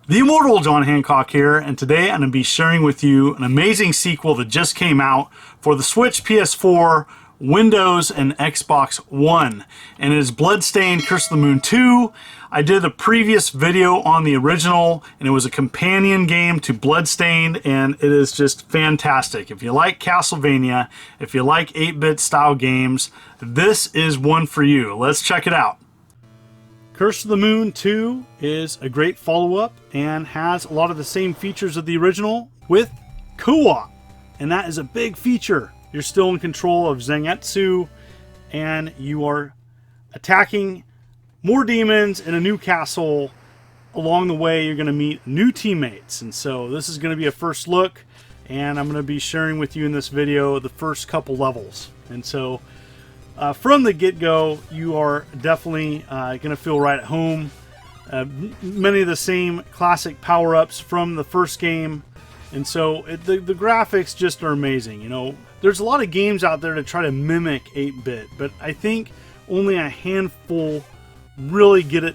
The Immortal John Hancock here, and today I'm going to be sharing with you an amazing sequel that just came out for the Switch, PS4, Windows, and Xbox One. And it is Bloodstained Curse of the Moon 2. I did a previous video on the original, and it was a companion game to Bloodstained, and it is just fantastic. If you like Castlevania, if you like 8-bit style games, this is one for you. Let's check it out. Curse of the Moon 2 is a great follow-up and has a lot of the same features of the original with co-op. And that is a big feature. You're still in control of Zangetsu and you are attacking more demons in a new castle. Along the way, you're going to meet new teammates. And so this is going to be a first look, and I'm going to be sharing with you in this video the first couple levels. And so from the get-go, you are definitely going to feel right at home. Many of the same classic power-ups from the first game, and so the graphics just are amazing. You know, there's a lot of games out there to try to mimic 8-bit, but I think only a handful really get it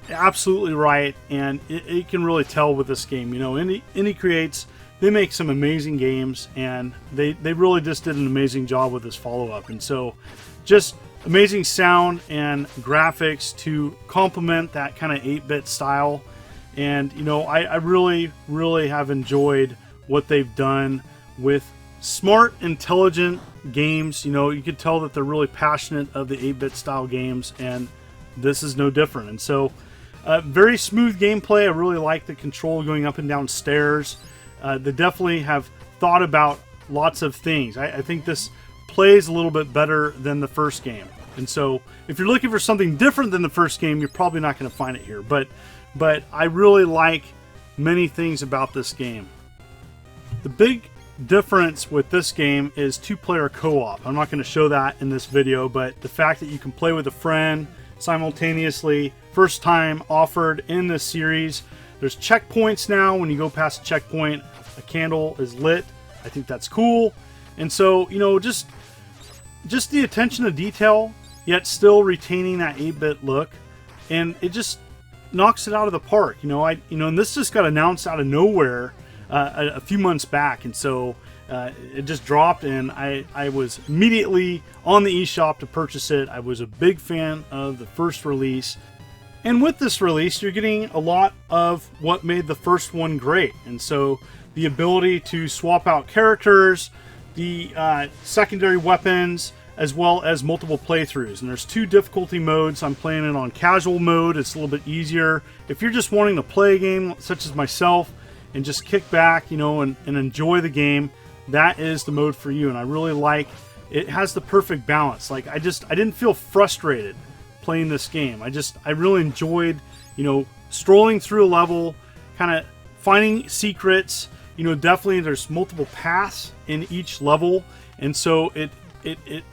absolutely right, and it can really tell with this game. You know, Inti creates. They make some amazing games, and they really just did an amazing job with this follow-up. And so just amazing sound and graphics to complement that kind of 8-bit style. And, you know, I really, really have enjoyed what they've done with smart, intelligent games. You know, you could tell that they're really passionate of the 8-bit style games, and this is no different. And so very smooth gameplay. I really like the control going up and down stairs. They definitely have thought about lots of things. I think this plays a little bit better than the first game. And so if you're looking for something different than the first game, you're probably not going to find it here. But I really like many things about this game. The big difference with this game is 2-player co-op. I'm not going to show that in this video, but the fact that you can play with a friend simultaneously, first time offered in this series. There's checkpoints now. When you go past a checkpoint, a candle is lit. I think that's cool. And so, you know, just the attention to detail, yet still retaining that 8-bit look, and it just knocks it out of the park. And this just got announced out of nowhere a few months back, and so it just dropped, and I was immediately on the eShop to purchase it. I was a big fan of the first release. And with this release, you're getting a lot of what made the first one great. And so the ability to swap out characters, the secondary weapons, as well as multiple playthroughs. And there's 2 difficulty modes. I'm playing it on casual mode. It's a little bit easier. If you're just wanting to play a game such as myself and just kick back, you know, and enjoy the game, that is the mode for you. And I really like it. Has the perfect balance. Like I didn't feel frustrated playing this game. I really enjoyed, you know, strolling through a level, kind of finding secrets. You know, definitely there's multiple paths in each level, and so it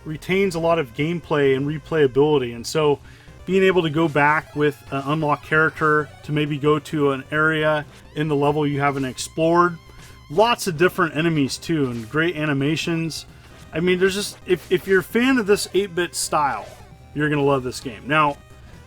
retains a lot of gameplay and replayability. And so being able to go back with an unlocked character to maybe go to an area in the level you haven't explored, lots of different enemies too, and great animations. I mean, there's just, if you're a fan of this 8-bit style, you're going to love this game. Now,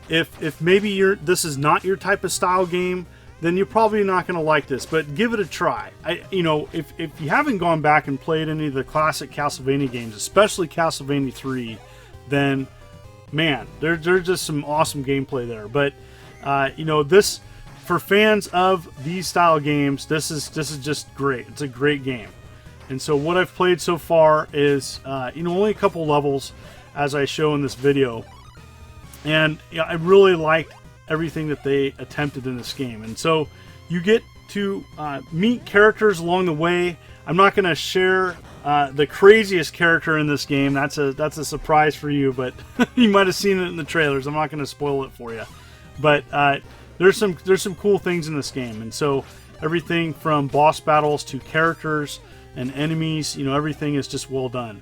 if maybe this is not your type of style game, then you're probably not going to like this, but give it a try. If you haven't gone back and played any of the classic Castlevania games, especially Castlevania 3, then, man, there's just some awesome gameplay there. But, this, for fans of these style games, this is just great. It's a great game. And so what I've played so far is, only a couple levels, as I show in this video, and I really liked everything that they attempted in this game. And so you get to meet characters along the way. I'm not going to share the craziest character in this game. That's a surprise for you, but you might have seen it in the trailers. I'm not going to spoil it for you. But there's some cool things in this game, and so everything from boss battles to characters and enemies, everything is just well done.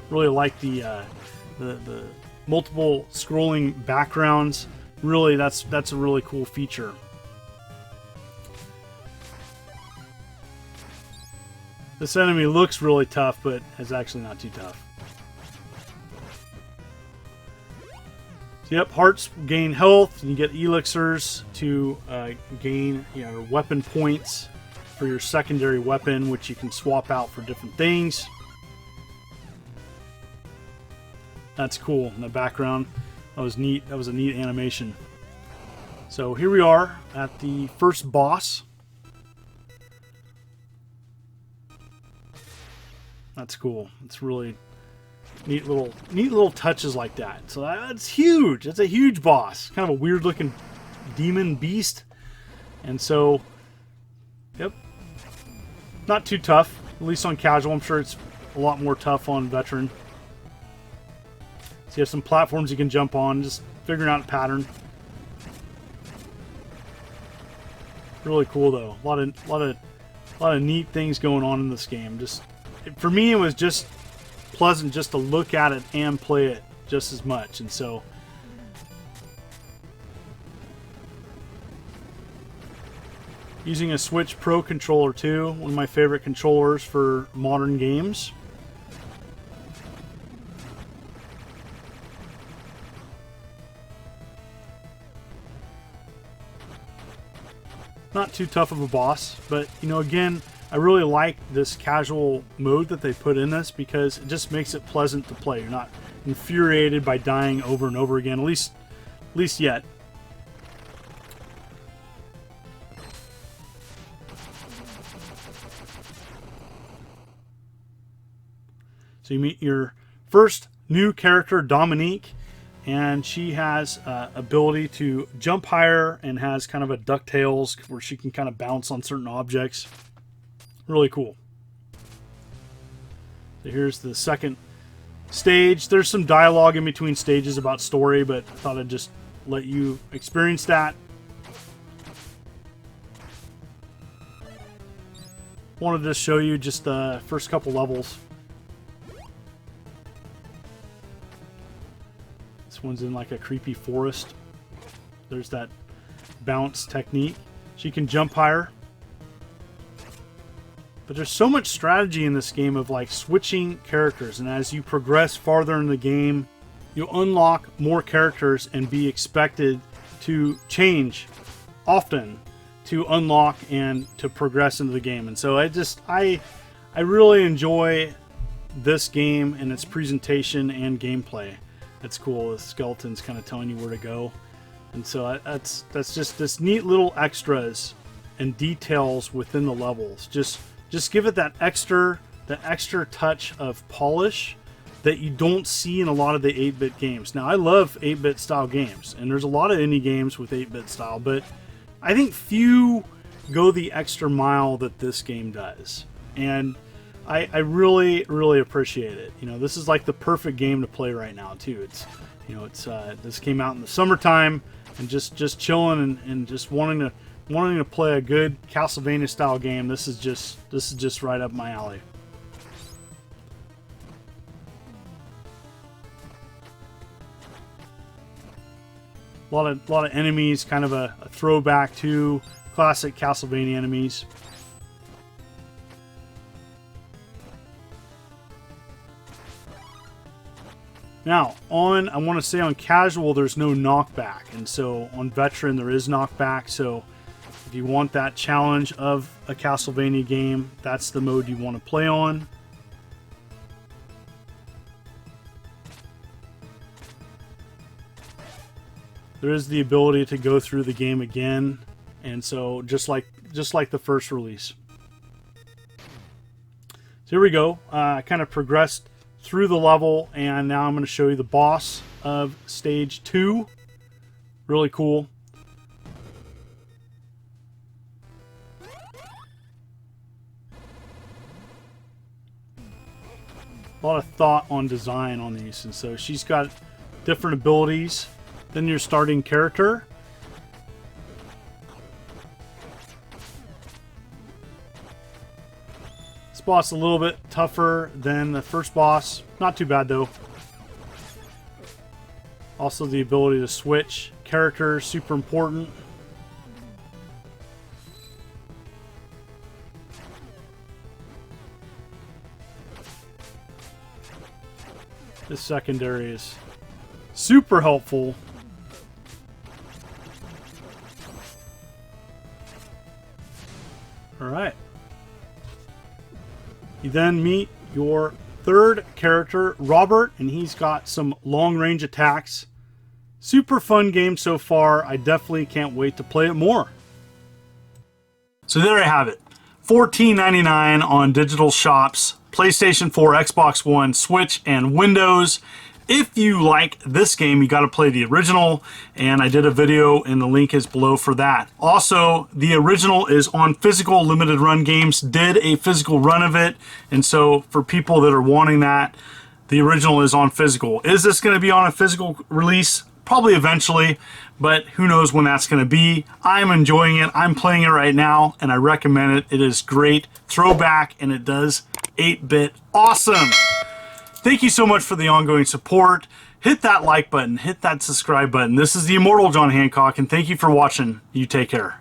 Really like the multiple scrolling backgrounds. Really, that's a really cool feature. This enemy looks really tough, but is actually not too tough. Yep, hearts gain health, and you get elixirs to gain weapon points for your secondary weapon, which you can swap out for different things. That's cool in the background. That was neat. That was a neat animation. So here we are at the first boss. That's cool. It's really neat little touches like that. So that's huge. That's a huge boss. Kind of a weird looking demon beast. And so, yep, not too tough. At least on casual. I'm sure it's a lot more tough on veteran. So you have some platforms you can jump on. Just figuring out a pattern. Really cool though. A lot of neat things going on in this game. Just for me, it was just pleasant just to look at it and play it just as much. And so using a Switch Pro controller too, one of my favorite controllers for modern games. Not too tough of a boss, but again, I really like this casual mode that they put in this because it just makes it pleasant to play. You're not infuriated by dying over and over again, at least yet. So you meet your first new character, Dominique, and she has ability to jump higher and has kind of a DuckTales where she can kind of bounce on certain objects. Really cool. So here's the second stage. There's some dialogue in between stages about story, but I thought I'd just let you experience that. Wanted to show you just the first couple levels. This one's in like a creepy forest. There's that bounce technique. She can jump higher. But there's so much strategy in this game of like switching characters, and as you progress farther in the game, you'll unlock more characters and be expected to change often to unlock and to progress into the game. And so I really enjoy this game and its presentation and gameplay. It's cool. The skeleton's kind of telling you where to go. And so that's just this neat little extras and details within the levels. Just give it that extra touch of polish that you don't see in a lot of the 8-bit games. Now, I love 8-bit style games, and there's a lot of indie games with 8-bit style, but I think few go the extra mile that this game does. And I really, really appreciate it. This is like the perfect game to play right now, too. This came out in the summertime, and just chilling and just wanting to play a good Castlevania style game. This is just right up my alley. A lot of enemies, kind of a throwback to classic Castlevania enemies. Now, I want to say on casual, there's no knockback, and so on veteran there is knockback. So if you want that challenge of a Castlevania game, that's the mode you want to play on. There is the ability to go through the game again, and so just like the first release. So here we go. I kind of progressed through the level, and now I'm going to show you the boss of stage 2. Really cool. A lot of thought on design on these, and so she's got different abilities than your starting character. This boss a little bit tougher than the first boss. Not too bad though. Also the ability to switch characters, super important. This secondary is super helpful All right. You then meet your third character, Robert, and he's got some long-range attacks. Super fun game so far. I definitely can't wait to play it more. So there I have it. $14.99 on digital shops, PlayStation 4, Xbox One, Switch, and Windows. If you like this game, you got to play the original, and I did a video and the link is below for that. Also, the original is on physical. Limited Run Games did a physical run of it, and so for people that are wanting that, the original is on physical. Is this going to be on a physical release? Probably eventually, but who knows when that's going to be. I'm enjoying it. I'm playing it right now, and I recommend it. It is great. Throwback, and it does 8-bit awesome. Thank you so much for the ongoing support. Hit that like button, hit that subscribe button. This is the Immortal John Hancock, and thank you for watching. You take care.